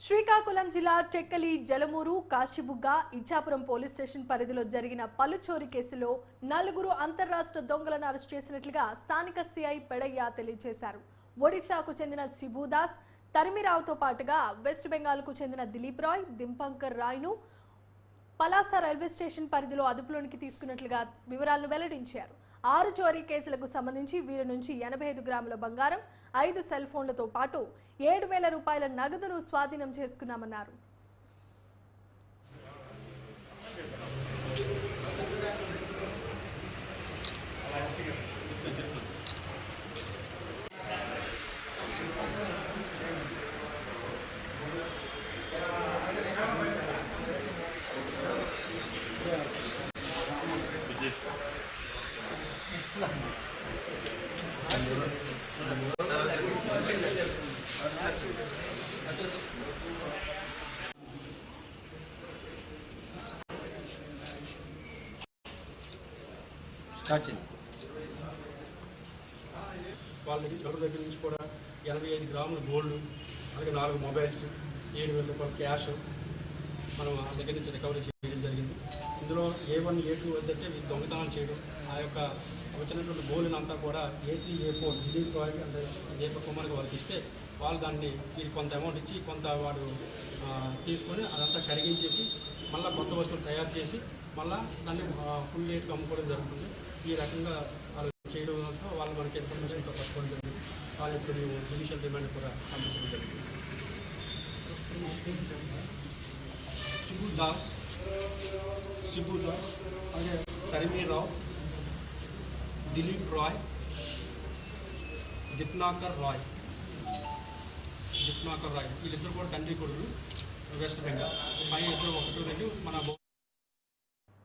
శ్రీకాకుళం జిల్లా Tekkali, Jalumuru, Kashibugga, Ichchapuram police station పరిధిలో జరిగిన పలు చోరీ కేసులో 4 అంతర్రాష్ట్ర దొంగలను అరెస్ట్ చేసినట్లుగా స్థానిక సిఐ పెడయ్య తెలియజేశారు. ఒడిశాకు చెందిన శిబుదాస్, తరిమిరావుతో పాటుగా వెస్ట్ బెంగాల్కు చెందిన దిలీప్ రాయ్, దింపంకర్ రాయ్ను పలాస రైల్వే స్టేషన్ పరిధిలో అదుపులోనికి తీసుకున్నట్లుగా వివరాలను వెల్లడించారు. 6 చోరీ కేసులకు సంబంధించి వీరి నుంచి 85 గ్రాముల బంగారం, 5 సెల్ ఫోన్లతో పాటు 7,000 రూపాయల నగదును స్వాధీనం చేసుకున్నామన్నారు. వాళ్ళకి చోటు దగ్గర నుంచి కూడా 85 గ్రాముల గోల్డ్, అలాగే 4 మొబైల్స్, 7,000 రూపాయల క్యాష్ మనం ఆ దగ్గర నుంచి రికవరీ చేయడం జరిగింది. ఇందులో A1, A2 వద్దంటే వీళ్ళు దొంగతనాలు చేయడం, ఆ యొక్క వచ్చినటువంటి గోల్డ్ని అంతా కూడా A3, A4 దిలీప్ రాయ్ అంటే దీపక్ కుమార్కి వాళ్ళకి ఇస్తే వాళ్ళు దాన్ని వీరికి కొంత అమౌంట్ ఇచ్చి కొంత వాడు తీసుకొని అదంతా కరిగించేసి మళ్ళీ కొత్త వస్తువులు తయారు చేసి మళ్ళీ దాన్ని ఫుల్ రేట్కి అమ్ముకోవడం జరుగుతుంది. ఈ రకంగా వాళ్ళు చేయడంతో వాళ్ళు మనకి ఇన్ఫర్మేషన్తో పట్టుకోవడం జరిగింది. వాళ్ళు ఇప్పుడు జ్యుడిషియల్ రిమాండ్ కూడా పంపించడం జరిగింది. శిబుదాస్, అలాగే తరిమీరావు, దిలీప్ రాయ్, దిప్నాకర్ రాయ్ వీళ్ళిద్దరు కూడా తండ్రి కొడుకు, వెస్ట్ బెంగాల్. పై ఇద్దరు 1, 2 మన